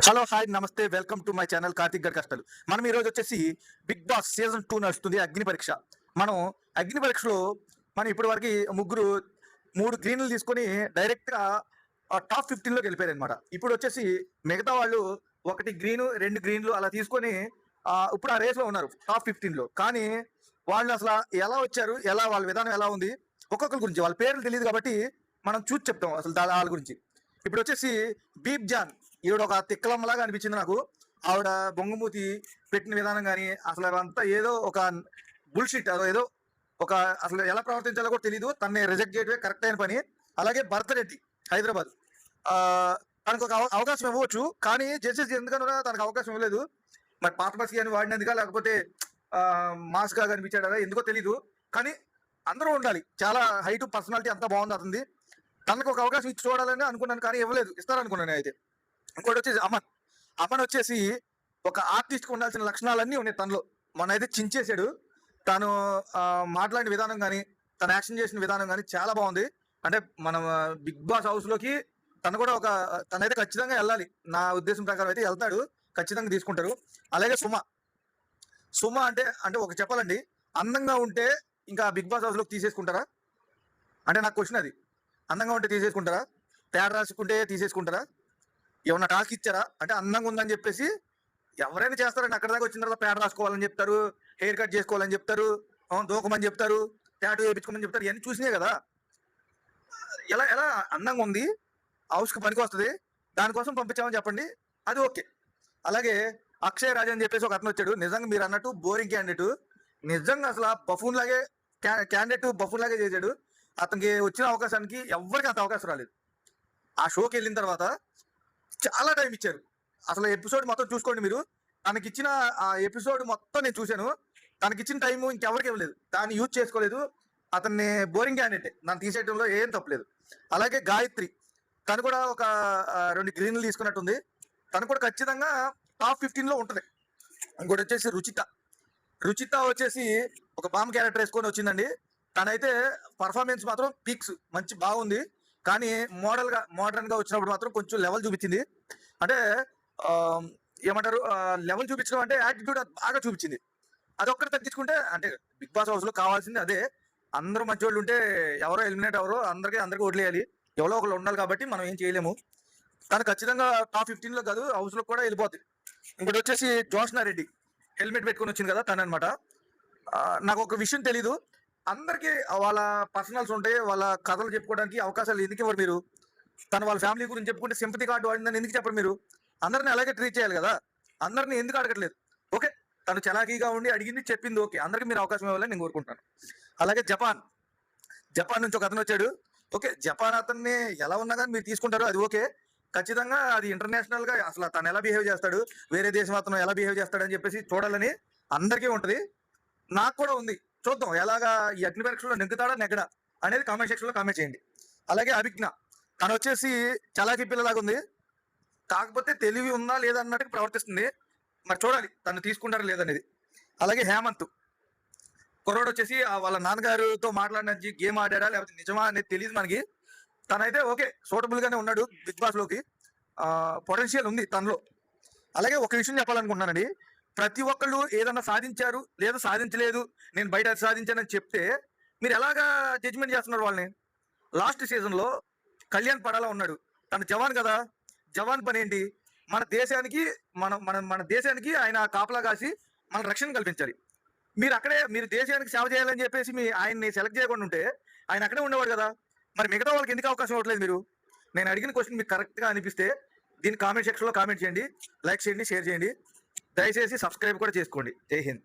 Hello hi నమస్తే welcome to my channel Karthik గడ్ కష్టాలు. మనం ఈరోజు వచ్చేసి బిగ్ బాస్ సీజన్ 2 నడుస్తుంది. అగ్ని పరీక్ష. మనం అగ్ని పరీక్షలో మనం ఇప్పటి వరకు ముగ్గురు 3 గ్రీన్లు తీసుకొని డైరెక్ట్గా టాప్ 15లోకి వెళ్ళిపోయారు అనమాట. ఇప్పుడు వచ్చేసి మిగతా వాళ్ళు 1 గ్రీను 2 గ్రీన్లు అలా తీసుకొని ఇప్పుడు ఆ రేస్లో ఉన్నారు టాప్ 15లో. కానీ వాళ్ళు అసలు ఎలా వచ్చారు, ఎలా వాళ్ళ విధానం ఎలా ఉంది, ఒక్కొక్కరి గురించి వాళ్ళ పేర్లు తెలియదు కాబట్టి మనం చూసి చెప్తాం అసలు వాళ్ళ గురించి. ఇప్పుడు వచ్చేసి బీప్ జాన్, ఈవిడ ఒక తిక్కలమ్మలాగా అనిపించింది నాకు. ఆవిడ బొంగమూతి పెట్టిన విధానం కానీ అసలు అదంతా ఏదో ఒక బుల్షిట్, ఏదో ఒక అసలు ఎలా ప్రవర్తించాలో కూడా తెలియదు. తనని రిజెక్ట్ చేయడమే కరెక్ట్ అయిన పని. అలాగే భరతరెడ్డి హైదరాబాద్, తనకు ఒక అవకాశం ఇవ్వచ్చు, కానీ జడ్జెస్ ఎందుకన్నా తనకు అవకాశం ఇవ్వలేదు. మరి పాత బస్కి అని వాడినందుక లేకపోతే మాస్గా కనిపించాడా ఎందుకో తెలీదు. కానీ అందరూ ఉండాలి, చాలా హైట్ పర్సనాలిటీ అంతా బాగుంది అతనిది. తనకు ఒక అవకాశం ఇచ్చి చూడాలని అనుకున్నాను, కానీ ఇవ్వలేదు. ఇస్తారనుకున్నాను అయితే. ఇంకోటి వచ్చేసి అమన్ వచ్చేసి ఒక ఆర్టిస్ట్కి ఉండాల్సిన లక్షణాలన్నీ ఉన్నాయి తనలో. మన అయితే చించేశాడు. తను మాట్లాడిన విధానం కానీ తను యాక్షన్ చేసిన విధానం కానీ చాలా బాగుంది. అంటే మనం బిగ్ బాస్ హౌస్లోకి తను కూడా తనైతే ఖచ్చితంగా వెళ్ళాలి. నా ఉద్దేశం ప్రకారం అయితే వెళ్తాడు, ఖచ్చితంగా తీసుకుంటారు. అలాగే సుమ అంటే ఒక చెప్పాలండి, అందంగా ఉంటే ఇంకా బిగ్ బాస్ హౌస్లోకి తీసేసుకుంటారా అంటే నాకు క్వశ్చన్ అది. అందంగా ఉంటే తీసేసుకుంటారా? తేడా రాసుకుంటే తీసేసుకుంటారా? ఏమన్నా టాస్క్ ఇచ్చారా? అంటే అందంగా ఉందని చెప్పేసి ఎవరైనా చేస్తారండి. అక్కడ దాకా వచ్చిన తర్వాత పేడ రాసుకోవాలని చెప్తారు, హెయిర్ కట్ చేసుకోవాలని చెప్తారు, దూకమని చెప్తారు, టాటూ వేయించుకోమని చెప్తారు. ఇవన్నీ చూసినాయి కదా. ఎలా ఎలా అందంగా ఉంది, హౌస్కి పనికి వస్తుంది, దానికోసం పంపించామని చెప్పండి, అది ఓకే. అలాగే అక్షయ్ రాజ్ అని చెప్పేసి ఒక అతను వచ్చాడు. నిజంగా మీరు అన్నట్టు బోరింగ్ క్యాండిడేట్. నిజంగా అసలు బఫూన్ లాగే క్యాండిడేట్ బఫూన్ లాగే చేశాడు. అతనికి వచ్చిన అవకాశానికి ఎవరికి అంత అవకాశం రాలేదు. ఆ షోకి వెళ్ళిన తర్వాత చాలా టైం ఇచ్చారు. అసలు ఎపిసోడ్ మొత్తం చూసుకోండి మీరు. తనకిచ్చిన ఆ ఎపిసోడ్ మొత్తం నేను చూశాను. తనకిచ్చిన టైం ఇంకెవరికి ఇవ్వలేదు, దాన్ని యూజ్ చేసుకోలేదు. అతన్ని బోరింగ్ క్యాండిడేట్, నన్ను తీసేయడంలో ఏం తప్పలేదు. అలాగే గాయత్రి, తను కూడా ఒక 2 గ్రీన్లు తీసుకున్నట్టుంది. తను కూడా ఖచ్చితంగా టాప్ 15లో ఉంటుంది. ఇంకోటి వచ్చేసి రుచిత వచ్చేసి ఒక బాంబ్ క్యారెక్టర్ వేసుకొని వచ్చిందండి. తనైతే పర్ఫార్మెన్స్ మాత్రం పీక్స్ మంచి బాగుంది. కానీ మోడర్న్గా వచ్చినప్పుడు మాత్రం కొంచెం లెవెల్ చూపించింది. అంటే ఏమంటారు, లెవెల్ చూపించడం అంటే యాటిట్యూడ్ బాగా చూపించింది. అదొక్కటి తగ్గించుకుంటే, అంటే బిగ్ బాస్ హౌస్లో కావాల్సింది అదే. అందరూ మంచి వాళ్ళు ఉంటే ఎవరో ఎలిమినేట్ ఎవరో అందరికీ వదిలేయాలి. ఎవరో ఒకళ్ళు ఉండాలి కాబట్టి మనం ఏం చేయలేము. కానీ ఖచ్చితంగా టాప్ 15లో కాదు, హౌస్లో కూడా వెళ్ళిపోతుంది. ఇంకోటి వచ్చేసి జోష్నా రెడ్డి హెల్మెట్ పెట్టుకొని వచ్చింది కదా, తను అనమాట. నాకు ఒక విషయం తెలీదు, అందరికీ వాళ్ళ పర్సనల్స్ ఉంటాయి, వాళ్ళ కథలు చెప్పుకోవడానికి అవకాశాలు ఎందుకు ఇవ్వరు మీరు? తను వాళ్ళ ఫ్యామిలీ గురించి చెప్పుకుంటే సింపతి కార్డు వాడిందని ఎందుకు చెప్పరు మీరు? అందరిని అలాగే ట్రీట్ చేయాలి కదా. అందరిని ఎందుకు అడగట్లేదు? ఓకే, తను చలాకీగా ఉండి అడిగింది, చెప్పింది, ఓకే. అందరికీ మీరు అవకాశం ఇవ్వాలని నేను కోరుకుంటాను. అలాగే జపాన్ నుంచి ఒక అతను వచ్చాడు. ఓకే, జపాన్ అతన్ని ఎలా ఉన్నా కానీ మీరు తీసుకుంటారు, అది ఓకే. ఖచ్చితంగా అది ఇంటర్నేషనల్గా అసలు తను ఎలా బిహేవ్ చేస్తాడు, వేరే దేశం అతను ఎలా బిహేవ్ చేస్తాడని చెప్పేసి చూడాలని అందరికీ ఉంటుంది. నాకు కూడా ఉంది. చూద్దాం ఎలాగా ఈ అగ్ని పరీక్షలో నెగ్గుతాడా నెగ్గడా అనేది కామెంట్ సెక్షన్లో కామెంట్ చేయండి. అలాగే అభిజ్ఞ, తను వచ్చేసి చలాకీ పిల్లలాగా ఉంది, కాకపోతే తెలివి ఉందా లేదా అన్నట్టు ప్రవర్తిస్తుంది. మరి చూడాలి తను తీసుకుంటారా లేదనేది. అలాగే హేమంత్ కుర్రోడు వచ్చేసి వాళ్ళ నాన్నగారితో మాట్లాడిన గేమ్ ఆడాడా లేకపోతే నిజమా అనేది తెలియదు మనకి. తనైతే ఓకే, సూటబుల్గానే ఉన్నాడు బిగ్ బాస్లోకి, పొటెన్షియల్ ఉంది తనలో. అలాగే ఒక విషయం చెప్పాలనుకుంటున్నానండి, ప్రతి ఒక్కళ్ళు ఏదన్నా సాధించారు లేదా సాధించలేదు, నేను బయట సాధించానని చెప్తే మీరు ఎలాగా జడ్జిమెంట్ చేస్తున్నారు వాళ్ళని? లాస్ట్ సీజన్లో కళ్యాణ్ పడాలా ఉన్నాడు, తను జవాన్ కదా. జవాన్ పని ఏంటి? మన దేశానికి మన దేశానికి ఆయన కాపలా కాసి మన రక్షణ కల్పించాలి. మీరు దేశానికి సేవ చేయాలని చెప్పేసి ఆయన్ని సెలెక్ట్ చేయకుండా ఉంటే ఆయన అక్కడే ఉండేవాడు కదా. మరి మిగతా వాళ్ళకి ఎందుకు అవకాశం ఇవ్వట్లేదు మీరు? నేను అడిగిన క్వశ్చన్ మీకు కరెక్ట్గా అనిపిస్తే దీన్ని కామెంట్ సెక్షన్లో కామెంట్ చేయండి, లైక్ చేయండి, షేర్ చేయండి. దయచేసి సబ్స్క్రైబ్ కూడా చేసుకోండి. జై హింద్.